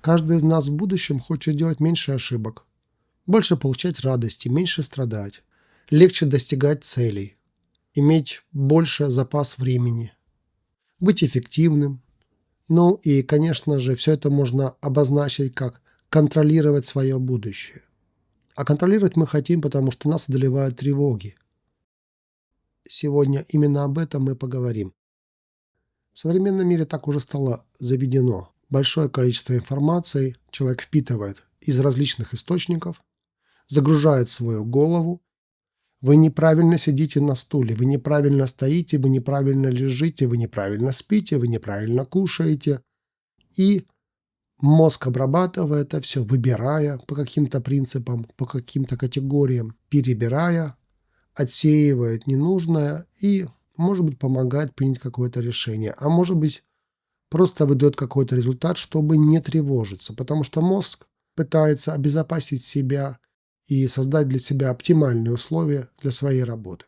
Каждый из нас в будущем хочет делать меньше ошибок, больше получать радости, меньше страдать, легче достигать целей, иметь больше запас времени, быть эффективным. Ну и, конечно же, все это можно обозначить как контролировать свое будущее. А контролировать мы хотим, потому что нас одолевают тревоги. Сегодня именно об этом мы поговорим. В современном мире так уже стало заведено. Большое количество информации человек впитывает из различных источников, загружает в свою голову. Вы неправильно сидите на стуле, вы неправильно стоите, вы неправильно лежите, вы неправильно спите, вы неправильно кушаете. И мозг обрабатывает это все, выбирая по каким-то принципам, по каким-то категориям, перебирая, отсеивает ненужное и, может быть, помогает принять какое-то решение. А может быть, просто выдает какой-то результат, чтобы не тревожиться. Потому что мозг пытается обезопасить себя и создать для себя оптимальные условия для своей работы.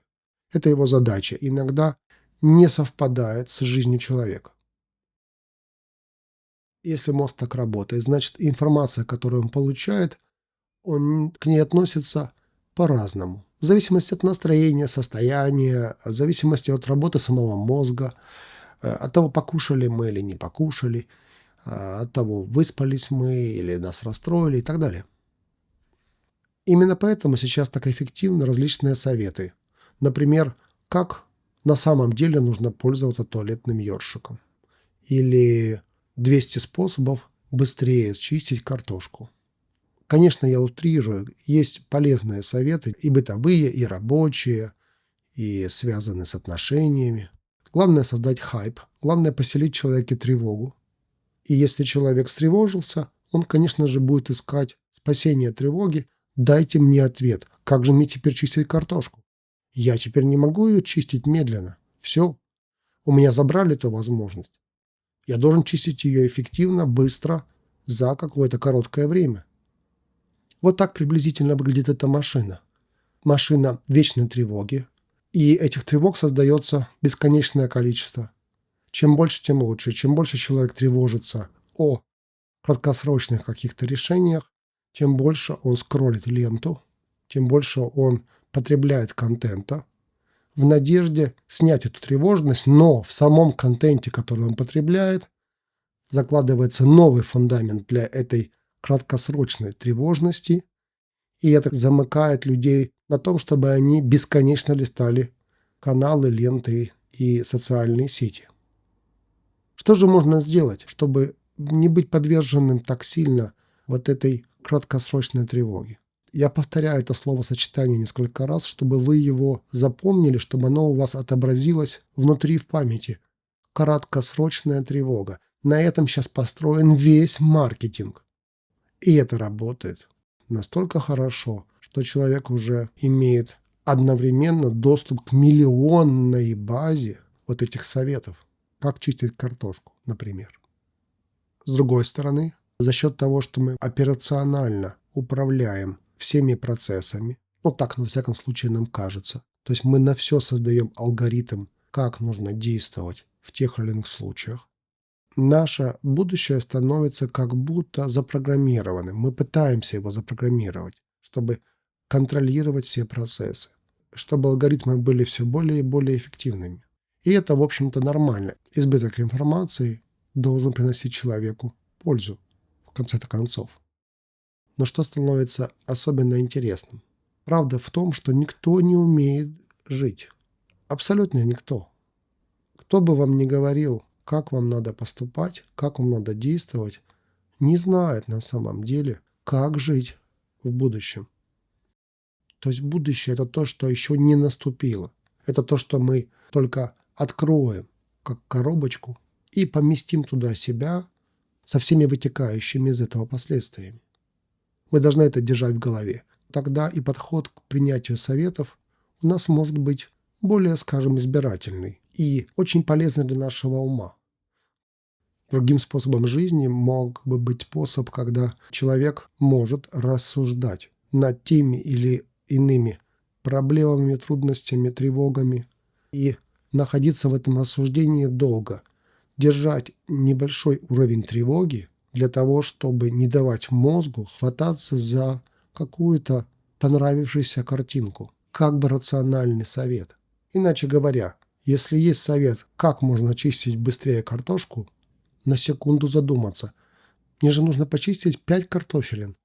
Это его задача. Иногда не совпадает с жизнью человека. Если мозг так работает, значит информация, которую он получает, он к ней относится по-разному. В зависимости от настроения, состояния, в зависимости от работы самого мозга, от того, покушали мы или не покушали, от того, выспались мы или нас расстроили и так далее. Именно поэтому сейчас так эффективны различные советы. Например, как на самом деле нужно пользоваться туалетным ёршиком. Или 200 способов быстрее счистить картошку. Конечно, я утрирую, есть полезные советы, и бытовые, и рабочие, и связанные с отношениями. Главное создать хайп, главное поселить в человеке тревогу. И если человек встревожился, он, конечно же, будет искать спасение от тревоги. Дайте мне ответ, как же мне теперь чистить картошку? Я теперь не могу ее чистить медленно. Все, у меня забрали эту возможность. Я должен чистить ее эффективно, быстро, за какое-то короткое время. Вот так приблизительно выглядит эта машина. Машина вечной тревоги. И этих тревог создается бесконечное количество. Чем больше, тем лучше. Чем больше человек тревожится о краткосрочных каких-то решениях, тем больше он скроллит ленту, тем больше он потребляет контента в надежде снять эту тревожность, но в самом контенте, который он потребляет, закладывается новый фундамент для этой краткосрочной тревожности, и это замыкает людей на том, чтобы они бесконечно листали каналы, ленты и социальные сети. Что же можно сделать, чтобы не быть подверженным так сильно вот этой краткосрочной тревоге? Я повторяю это словосочетание несколько раз, чтобы вы его запомнили, чтобы оно у вас отобразилось внутри в памяти. Краткосрочная тревога. На этом сейчас построен весь маркетинг. И это работает настолько хорошо, что человек уже имеет одновременно доступ к миллионной базе вот этих советов. Как чистить картошку, например. С другой стороны, за счет того, что мы операционально управляем всеми процессами, ну так, во всяком случае, нам кажется, то есть мы на все создаем алгоритм, как нужно действовать в тех или иных случаях, наше будущее становится как будто запрограммированным. Мы пытаемся его запрограммировать, чтобы контролировать все процессы, чтобы алгоритмы были все более и более эффективными. И это, в общем-то, нормально. Избыток информации должен приносить человеку пользу, в конце-то концов. Но что становится особенно интересным? Правда в том, что никто не умеет жить. Абсолютно никто. Кто бы вам ни говорил, как вам надо поступать, как вам надо действовать, не знает на самом деле, как жить в будущем. То есть будущее – это то, что еще не наступило. Это то, что мы только откроем как коробочку и поместим туда себя со всеми вытекающими из этого последствиями. Мы должны это держать в голове. Тогда и подход к принятию советов у нас может быть более, скажем, избирательный и очень полезный для нашего ума. Другим способом жизни мог бы быть способ, когда человек может рассуждать над теми или иными проблемами, трудностями, тревогами и находиться в этом рассуждении долго, держать небольшой уровень тревоги, для того, чтобы не давать мозгу хвататься за какую-то понравившуюся картинку, как бы рациональный совет. Иначе говоря, если есть совет, как можно чистить быстрее картошку, на секунду задуматься. Мне же нужно почистить 5 картофелин.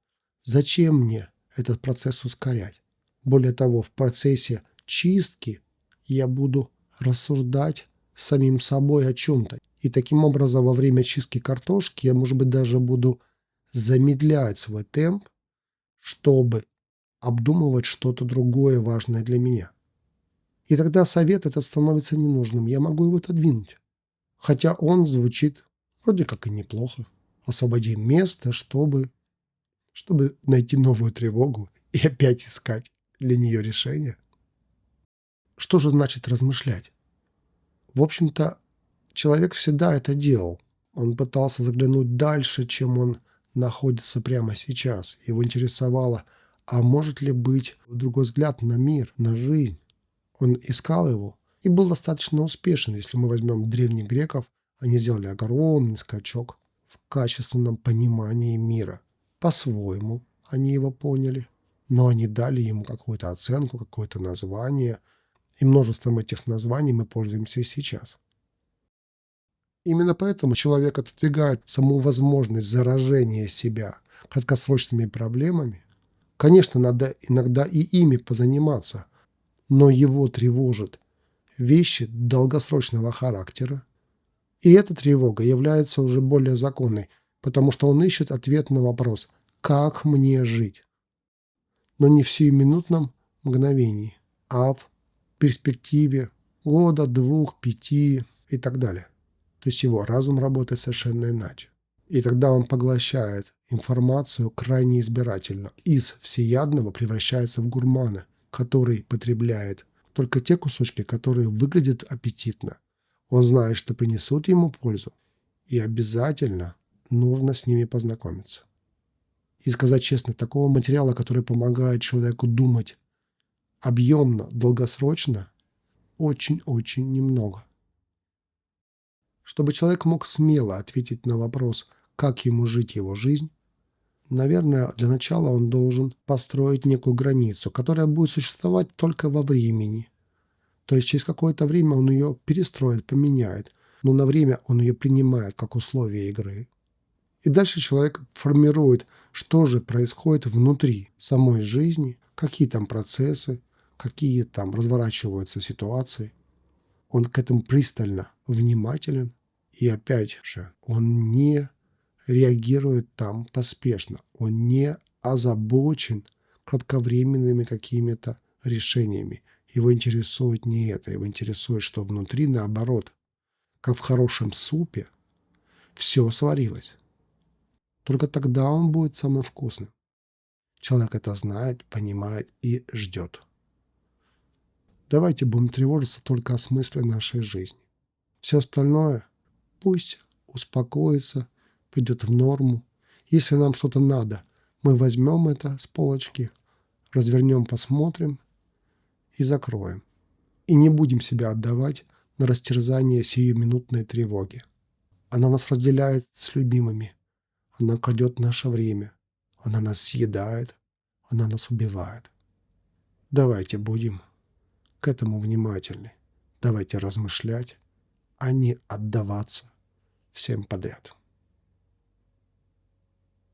Зачем мне этот процесс ускорять? Более того, в процессе чистки я буду рассуждать самим собой о чем-то. И таким образом во время чистки картошки я, может быть, даже буду замедлять свой темп, чтобы обдумывать что-то другое важное для меня. И тогда совет этот становится ненужным, я могу его отодвинуть. Хотя он звучит вроде как и неплохо. Освободи место, чтобы найти новую тревогу и опять искать для нее решение. Что же значит размышлять? В общем-то, человек всегда это делал. Он пытался заглянуть дальше, чем он находится прямо сейчас. Его интересовало, а может ли быть другой взгляд на мир, на жизнь. Он искал его и был достаточно успешен. Если мы возьмем древних греков, они сделали огромный скачок в качественном понимании мира. По-своему они его поняли, но они дали ему какую-то оценку, какое-то название, и множеством этих названий мы пользуемся и сейчас. Именно поэтому человек отодвигает саму возможность заражения себя краткосрочными проблемами. Конечно, надо иногда и ими позаниматься, но его тревожат вещи долгосрочного характера. И эта тревога является уже более законной, потому что он ищет ответ на вопрос «как мне жить?», но не в сиюминутном мгновении, а в перспективе года, 2, 5 и так далее. То есть его разум работает совершенно иначе. И тогда он поглощает информацию крайне избирательно. Из всеядного превращается в гурмана, который потребляет только те кусочки, которые выглядят аппетитно. Он знает, что принесут ему пользу, и обязательно нужно с ними познакомиться. И сказать честно, такого материала, который помогает человеку думать объемно, долгосрочно, очень-очень немного. Чтобы человек мог смело ответить на вопрос, как ему жить его жизнь, наверное, для начала он должен построить некую границу, которая будет существовать только во времени. То есть через какое-то время он ее перестроит, поменяет, но на время он ее принимает как условие игры. И дальше человек формирует, что же происходит внутри самой жизни, какие там процессы, какие там разворачиваются ситуации. Он к этому пристально внимателен, и опять же, он не реагирует там поспешно, он не озабочен кратковременными какими-то решениями. Его интересует не это, его интересует, что внутри, наоборот, как в хорошем супе, все сварилось. Только тогда он будет самым вкусным. Человек это знает, понимает и ждет. Давайте будем тревожиться только о смысле нашей жизни. Все остальное пусть успокоится, придет в норму. Если нам что-то надо, мы возьмем это с полочки, развернем, посмотрим и закроем. И не будем себя отдавать на растерзание сиюминутной тревоги. Она нас разделяет с любимыми. Она крадет наше время. Она нас съедает. Она нас убивает. Давайте будем к этому внимательны. Давайте размышлять, а не отдаваться всем подряд.